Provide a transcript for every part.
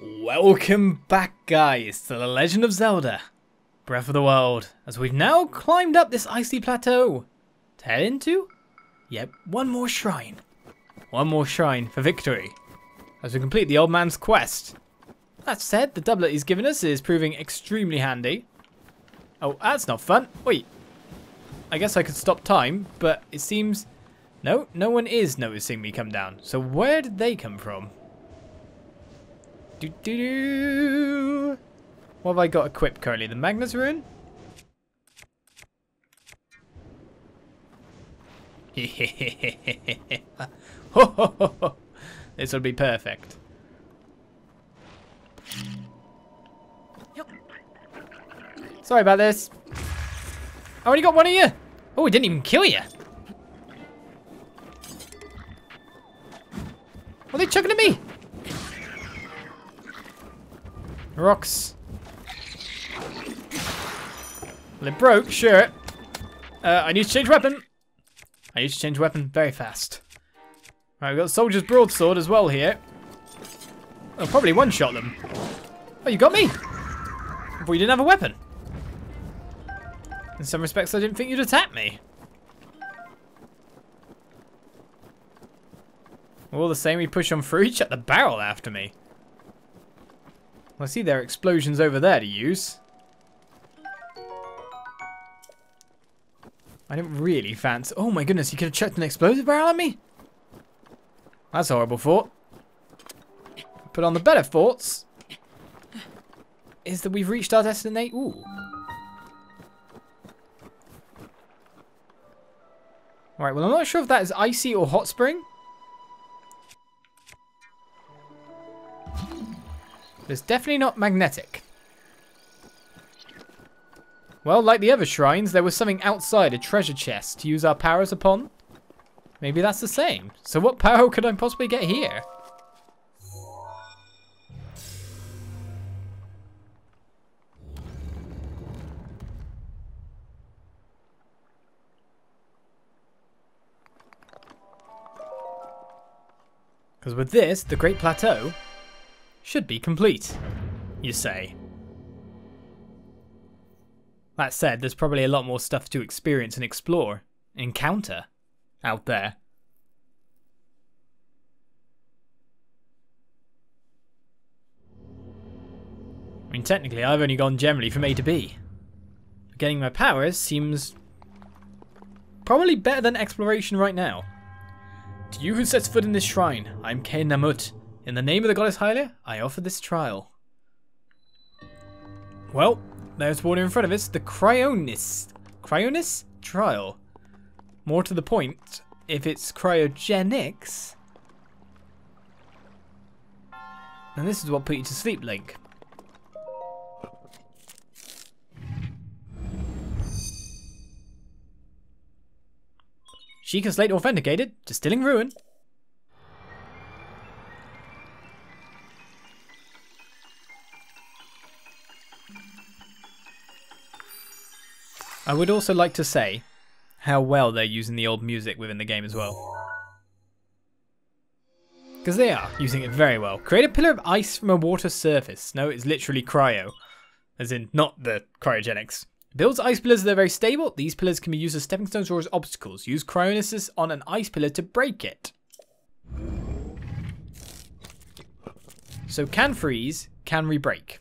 Welcome back, guys, to The Legend of Zelda Breath of the Wild, as we've now climbed up this icy plateau to head into, yep, one more shrine. One more shrine for victory, as we complete the old man's quest. That said, the doublet he's given us is proving extremely handy. Oh, that's not fun. Wait, I guess I could stop time, but it seems... No one is noticing me come down. So where did they come from? What have I got equipped currently? The Magnus Rune? This will be perfect. Sorry about this. I already got one of you. Oh, it didn't even kill you. What are they chucking at me? Rocks. Well, it broke, sure. I need to change weapon. I need to change weapon very fast. Right, we've got the Soldier's Broadsword as well here. I'll probably one-shot them. Oh, you got me? I thought you didn't have a weapon. In some respects, I didn't think you'd attack me. All the same, we push on through. He shut the barrel after me. Well, I see there are explosions over there to use. I didn't really fancy... Oh my goodness, you could have chucked an explosive barrel at me? That's a horrible thought. But on the better thoughts... is that we've reached our destination. Ooh. Alright, well I'm not sure if that is icy or hot spring. It's definitely not magnetic. Well, like the other shrines, there was something outside a treasure chest to use our powers upon. Maybe that's the same. So what power could I possibly get here? Because with this, the Great Plateau should be complete, you say. That said, there's probably a lot more stuff to experience and explore, encounter, out there. I mean, technically, I've only gone generally from A to B. But getting my powers seems probably better than exploration right now. To you who sets foot in this shrine, I'm Keh Namut. In the name of the goddess Hyrules, I offer this trial. Well, there's water in front of us. The Cryonis trial. More to the point, if it's cryogenics, then this is what put you to sleep, Link. Sheikah Slate authenticated. Distilling ruin. I would also like to say how well they're using the old music within the game as well. Because they are using it very well. Create a pillar of ice from a water surface. No, it's literally cryo. As in, not the cryogenics. Builds ice pillars that are very stable. These pillars can be used as stepping stones or as obstacles. Use Cryonis on an ice pillar to break it. So can freeze, can re-break.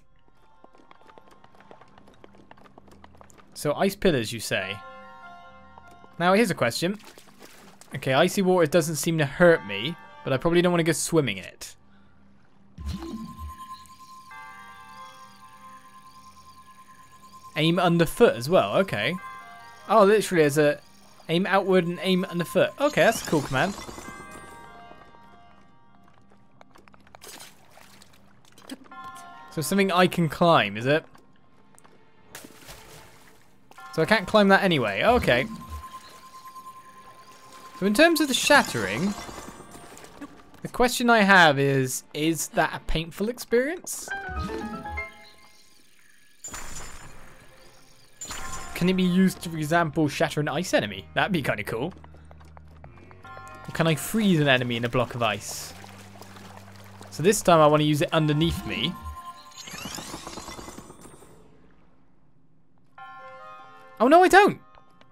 So ice pillars, you say? Now here's a question. Okay, icy water doesn't seem to hurt me, but I probably don't want to go swimming in it. Aim underfoot as well, okay. Oh, literally there's a aim outward and aim underfoot. Okay, that's a cool command. So something I can climb, is it? So I can't climb that anyway. Okay. So in terms of the shattering, the question I have is that a painful experience? Can it be used to, for example, shatter an ice enemy? That'd be kind of cool. Or can I freeze an enemy in a block of ice? So this time I want to use it underneath me. Oh, no, I don't.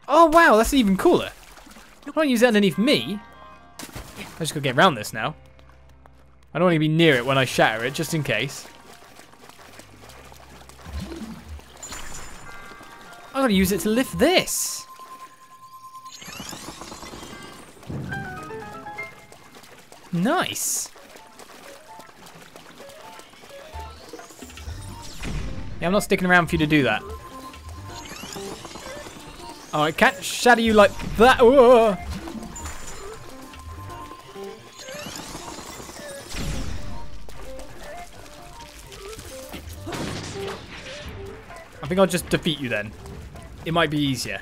Oh, wow, that's even cooler. I don't want to use it underneath me. I just got to get around this now. I don't want to be near it when I shatter it, just in case. I got to use it to lift this. Nice. Yeah, I'm not sticking around for you to do that. Oh, I can't shatter you like that. Whoa. I think I'll just defeat you then. It might be easier.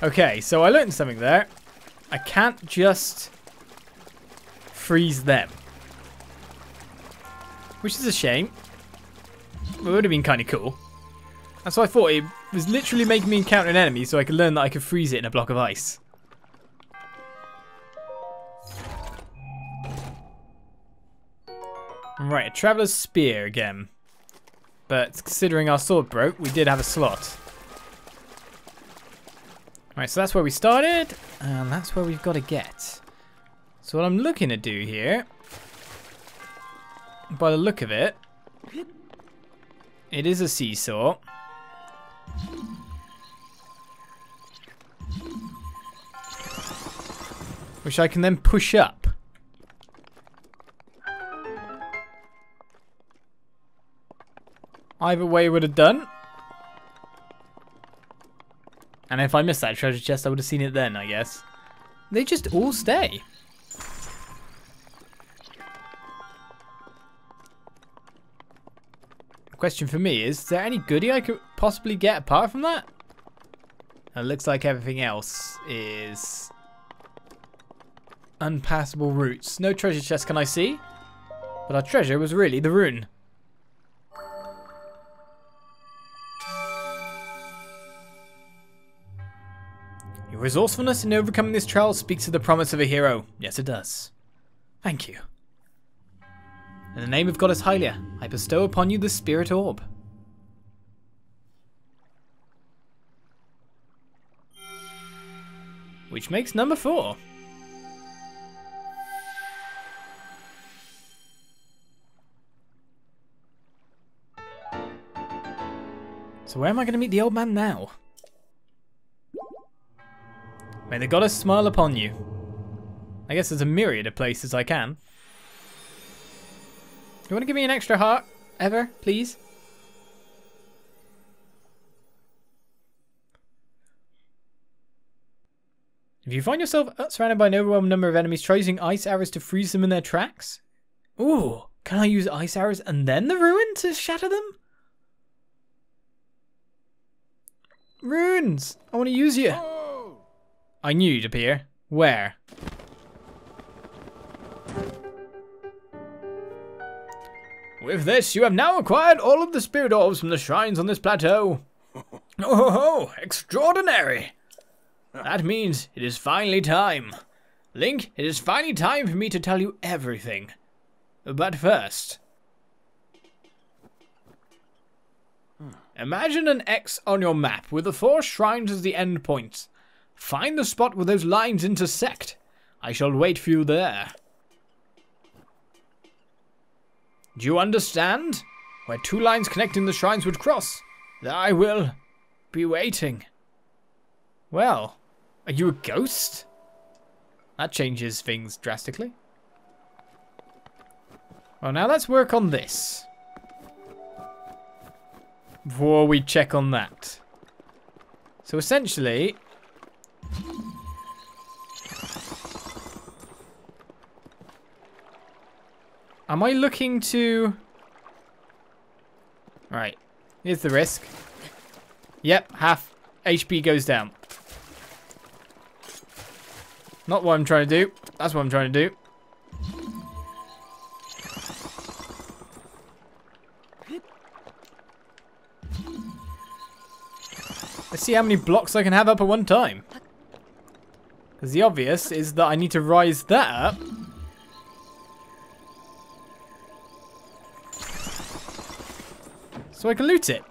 Okay, so I learned something there. I can't just freeze them. Which is a shame. It would have been kind of cool. That's what I thought. It was literally making me encounter an enemy so I could learn that I could freeze it in a block of ice. Right, a Traveler's Spear again. But considering our sword broke, we did have a slot. Right, so that's where we started, and that's where we've got to get. So what I'm looking to do here, by the look of it, it is a seesaw. Which I can then push up. Either way would have done. And if I missed that treasure chest, I would have seen it then, I guess. They just all stay. The question for me is there any goodie I could possibly get apart from that? It looks like everything else is unpassable routes. No treasure chest can I see. But our treasure was really the rune. Your resourcefulness in overcoming this trial speaks to the promise of a hero. Yes, it does. Thank you. In the name of Goddess Hylia, I bestow upon you the Spirit Orb. Which makes number 4. So where am I going to meet the old man now? May the goddess smile upon you. I guess there's a myriad of places I can. You want to give me an extra heart? Ever, please? If you find yourself surrounded by an overwhelming number of enemies, try using ice arrows to freeze them in their tracks. Ooh, can I use ice arrows and then the ruin to shatter them? Runes! I want to use you. I knew you'd appear. Where? With this, you have now acquired all of the spirit orbs from the shrines on this plateau. Oh, extraordinary! That means it is finally time. Link, it is finally time for me to tell you everything. But first... imagine an X on your map with the 4 shrines as the end points. Find the spot where those lines intersect. I shall wait for you there. Do you understand? Where 2 lines connecting the shrines would cross. There I will be waiting. Well, are you a ghost? That changes things drastically. Well, now let's work on this. Before we check on that. So essentially... am I looking to... right. Here's the risk. Yep, half HP goes down. Not what I'm trying to do. That's what I'm trying to do. Let's see how many blocks I can have up at one time. Because the obvious is that I need to rise that up. so I can loot it.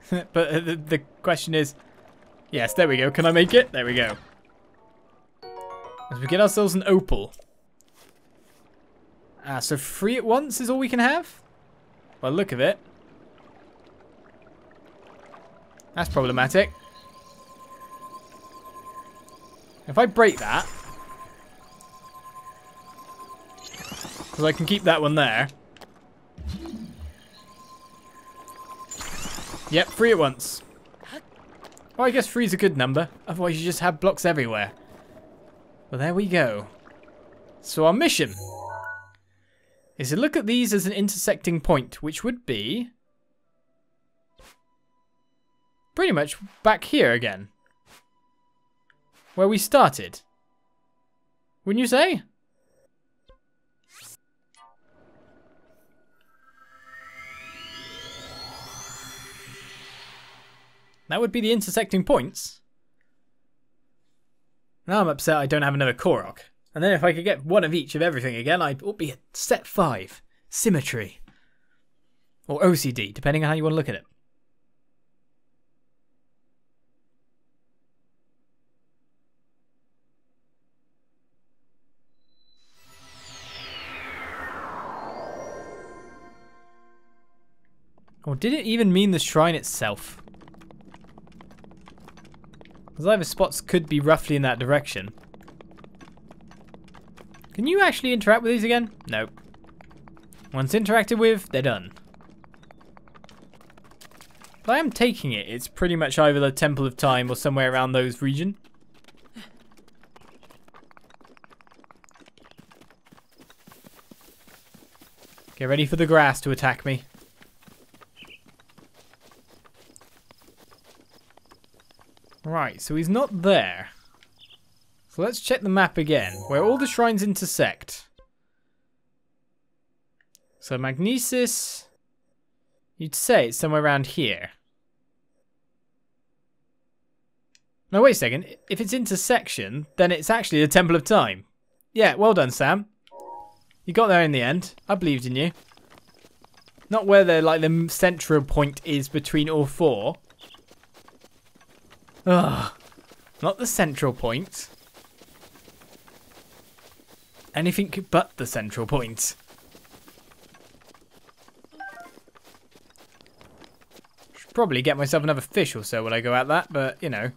But the question is, yes, there we go. Can I make it? There we go. As we get ourselves an opal. So 3 at once is all we can have? By the look of it. That's problematic. If I break that, because I can keep that one there. Yep, 3 at once. Oh, I guess 3 is a good number. Otherwise you just have blocks everywhere. Well, there we go. So our mission is to look at these as an intersecting point, which would be pretty much back here again. Where we started. Wouldn't you say? That would be the intersecting points. Now I'm upset I don't have another Korok. And then if I could get one of each of everything again, I would be at step 5. Symmetry. Or OCD, depending on how you want to look at it. Or did it even mean the shrine itself? Because either spots could be roughly in that direction. Can you actually interact with these again? Nope. Once interacted with, they're done. But I am taking it. It's pretty much either the Temple of Time or somewhere around those region. Get ready for the grass to attack me. Right, so he's not there. So let's check the map again, where all the shrines intersect. So Magnesis, you'd say it's somewhere around here. No, wait a second. If it's intersection, then it's actually the Temple of Time. Yeah, well done, Sam. You got there in the end. I believed in you. Not where the central point is between all 4. Ugh. Not the central point. Anything but the central point. Should probably get myself another fish or so when I go at that, but you know.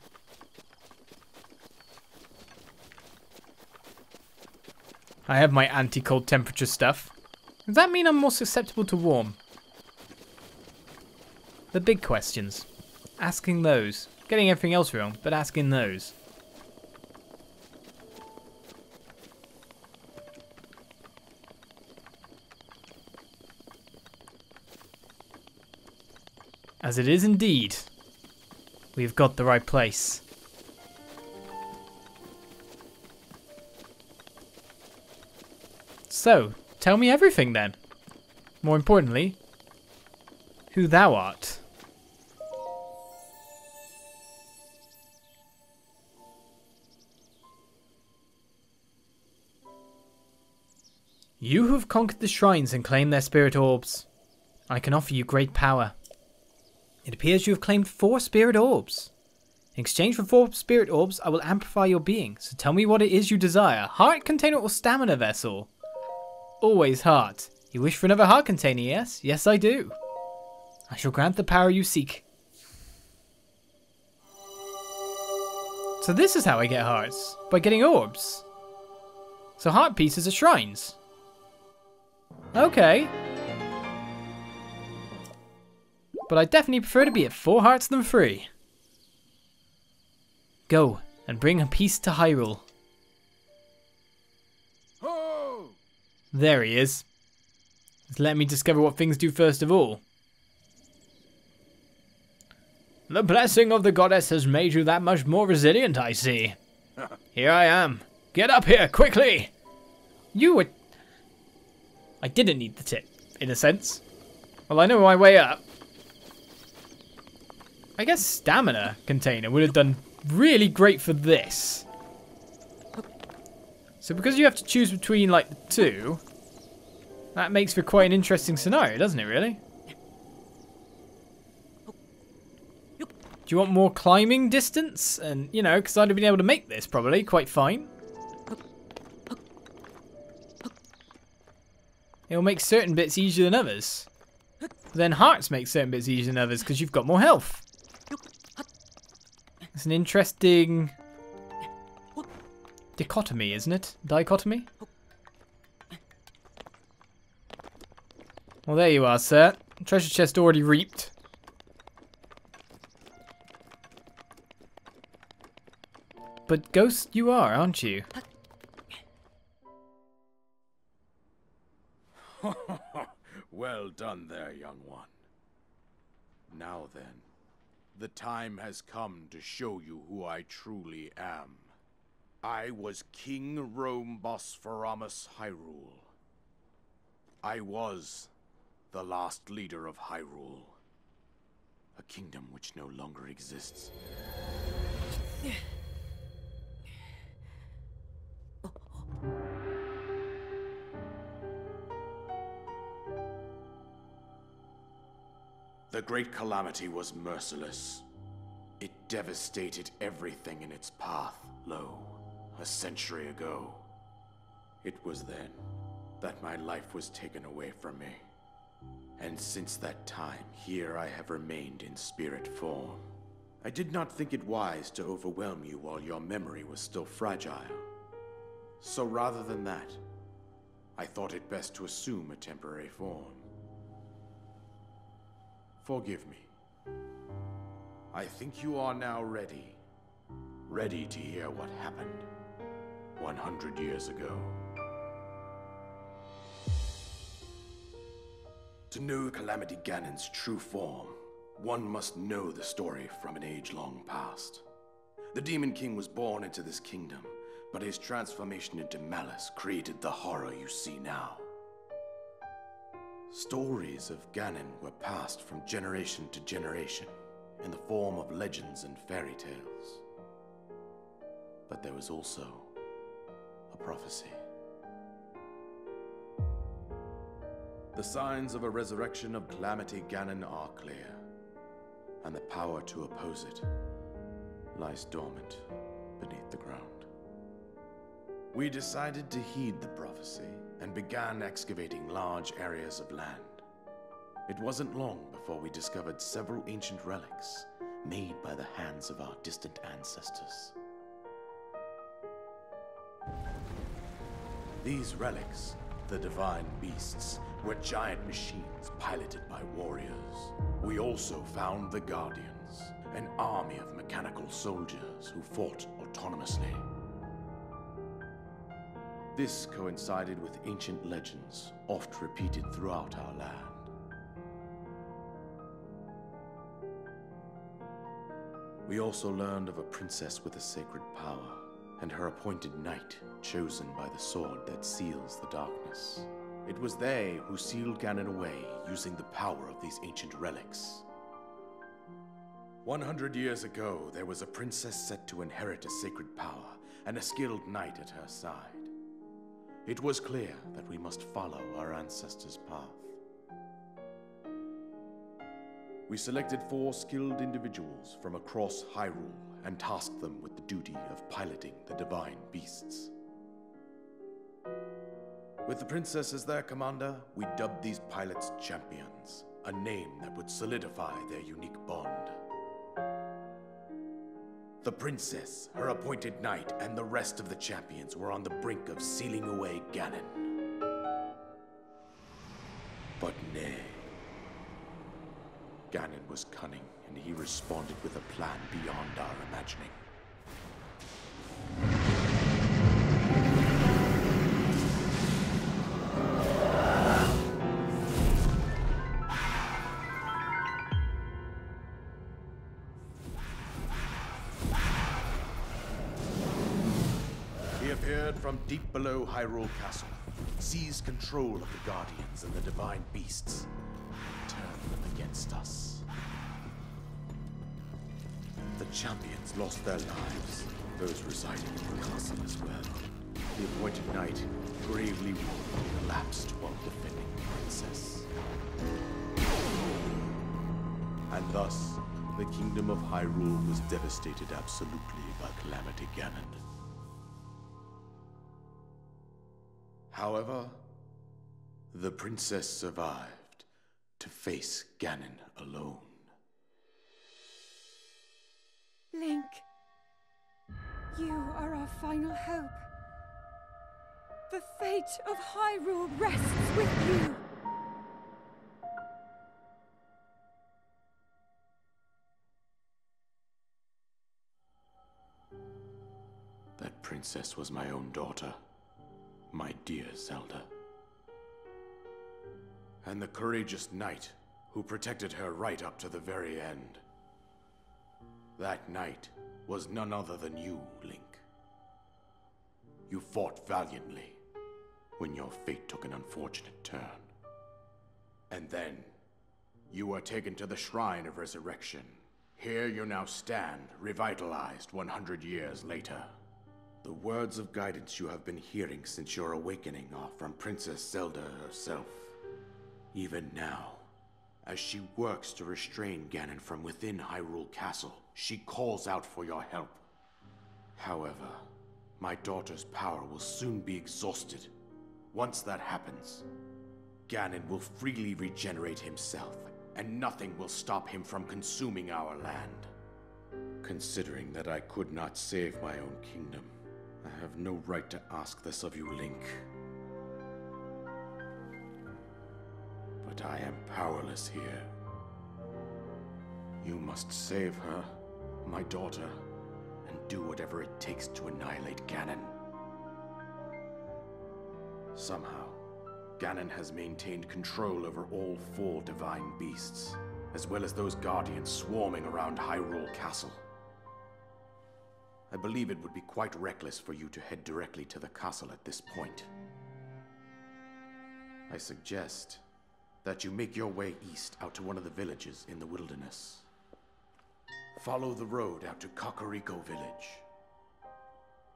I have my anti-cold temperature stuff. Does that mean I'm more susceptible to warm? The big questions. Asking those. Getting everything else wrong, but asking those. As it is indeed. We've got the right place. So, tell me everything then. More importantly, who thou art. You who have conquered the shrines and claimed their spirit orbs. I can offer you great power. It appears you have claimed 4 spirit orbs. In exchange for 4 spirit orbs, I will amplify your being. So tell me what it is you desire. Heart container or stamina vessel? Always heart. You wish for another heart container, yes? Yes, I do. I shall grant the power you seek. So this is how I get hearts. By getting orbs. So heart pieces are shrines. Okay. But I definitely prefer to be at 4 hearts than 3. Go and bring a piece to Hyrule. Oh. There he is. Let me discover what things do first of all. The blessing of the goddess has made you that much more resilient, I see. Here I am. Get up here, quickly! You were... I didn't need the tip, in a sense. Well, I know my way up. I guess stamina container would have done really great for this. So because you have to choose between, like, the 2, that makes for quite an interesting scenario, doesn't it, really? Do you want more climbing distance? And, you know, because I'd have been able to make this probably quite fine. It'll make certain bits easier than others. Then hearts make certain bits easier than others because you've got more health. It's an interesting dichotomy, isn't it? Dichotomy? Well, there you are, sir. Treasure chest already reaped. But ghost you are, aren't you? Well done there, young one. Now then, the time has come to show you who I truly am. I was King Rome Bosphoramos Hyrule. I was the last leader of Hyrule, a kingdom which no longer exists. The Great Calamity was merciless. It devastated everything in its path, lo, a century ago. It was then that my life was taken away from me. And since that time, here I have remained in spirit form. I did not think it wise to overwhelm you while your memory was still fragile. So rather than that, I thought it best to assume a temporary form. Forgive me. I think you are now ready. Ready to hear what happened 100 years ago. To know Calamity Ganon's true form, one must know the story from an age long past. The Demon King was born into this kingdom, but his transformation into malice created the horror you see now. Stories of Ganon were passed from generation to generation in the form of legends and fairy tales. But there was also a prophecy. The signs of a resurrection of Calamity Ganon are clear, and the power to oppose it lies dormant beneath the ground. We decided to heed the prophecy and began excavating large areas of land. It wasn't long before we discovered several ancient relics made by the hands of our distant ancestors. These relics, the divine beasts, were giant machines piloted by warriors. We also found the Guardians, an army of mechanical soldiers who fought autonomously. This coincided with ancient legends, oft repeated throughout our land. We also learned of a princess with a sacred power, and her appointed knight, chosen by the sword that seals the darkness. It was they who sealed Ganon away using the power of these ancient relics. 100 years ago, there was a princess set to inherit a sacred power, and a skilled knight at her side. It was clear that we must follow our ancestors' path. We selected 4 skilled individuals from across Hyrule and tasked them with the duty of piloting the divine beasts. With the princess as their commander, we dubbed these pilots champions, a name that would solidify their unique bond. The princess, her appointed knight, and the rest of the champions were on the brink of sealing away Ganon. But nay. Ganon was cunning, and he responded with a plan beyond our imagining. He appeared from deep below Hyrule Castle, seized control of the Guardians and the divine beasts, and turned them against us. The champions lost their lives, those residing in the castle as well. The appointed knight, gravely wounded, collapsed while defending the princess. And thus, the kingdom of Hyrule was devastated absolutely by Calamity Ganon. However, the princess survived to face Ganon alone. Link, you are our final hope. The fate of Hyrule rests with you. That princess was my own daughter, my dear Zelda. And the courageous knight who protected her right up to the very end. That knight was none other than you, Link. You fought valiantly when your fate took an unfortunate turn. And then, you were taken to the Shrine of Resurrection. Here you now stand, revitalized 100 years later. The words of guidance you have been hearing since your awakening are from Princess Zelda herself. Even now, as she works to restrain Ganon from within Hyrule Castle, she calls out for your help. However, my daughter's power will soon be exhausted. Once that happens, Ganon will freely regenerate himself, and nothing will stop him from consuming our land. Considering that I could not save my own kingdom, I have no right to ask this of you, Link. But I am powerless here. You must save her, my daughter, and do whatever it takes to annihilate Ganon. Somehow, Ganon has maintained control over all 4 divine beasts, as well as those guardians swarming around Hyrule Castle. I believe it would be quite reckless for you to head directly to the castle at this point. I suggest that you make your way east out to one of the villages in the wilderness. Follow the road out to Kakariko Village.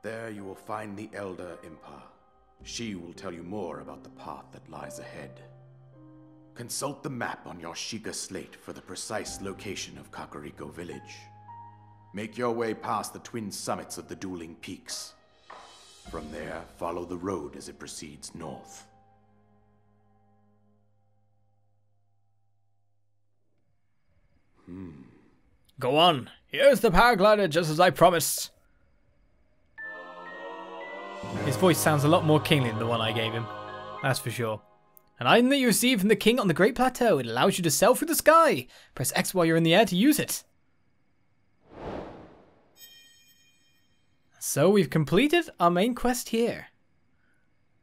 There you will find the Elder Impa. She will tell you more about the path that lies ahead. Consult the map on your Sheikah slate for the precise location of Kakariko Village. Make your way past the twin summits of the dueling peaks. From there, follow the road as it proceeds north. Go on. Here's the paraglider just as I promised. His voice sounds a lot more kingly than the one I gave him. That's for sure. An item that you receive from the king on the Great Plateau. It allows you to sail through the sky. Press X while you're in the air to use it. So we've completed our main quest here.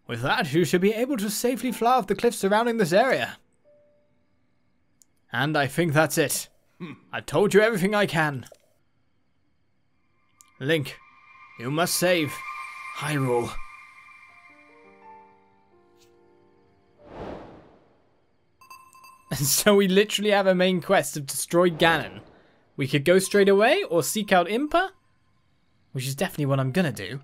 With that, you should be able to safely fly off the cliffs surrounding this area. And I think that's it. I've told you everything I can. Link, you must save Hyrule. And so we literally have a main quest of destroy Ganon. We could go straight away or seek out Impa, which is definitely what I'm gonna do.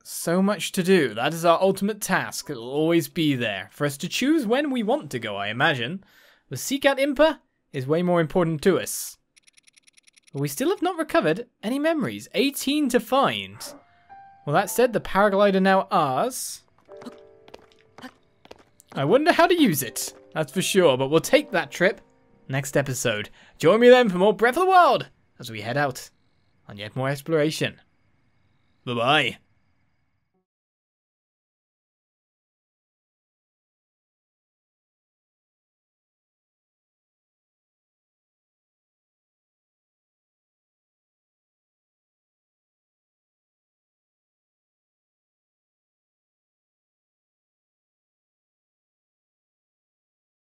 So much to do. That is our ultimate task. It'll always be there for us to choose when we want to go, I imagine. The seek out Impa is way more important to us. But we still have not recovered any memories. 18 to find. Well, that said, the paraglider now ours. I wonder how to use it. That's for sure, but we'll take that trip next episode. Join me then for more Breath of the Wild as we head out on yet more exploration. Bye-bye.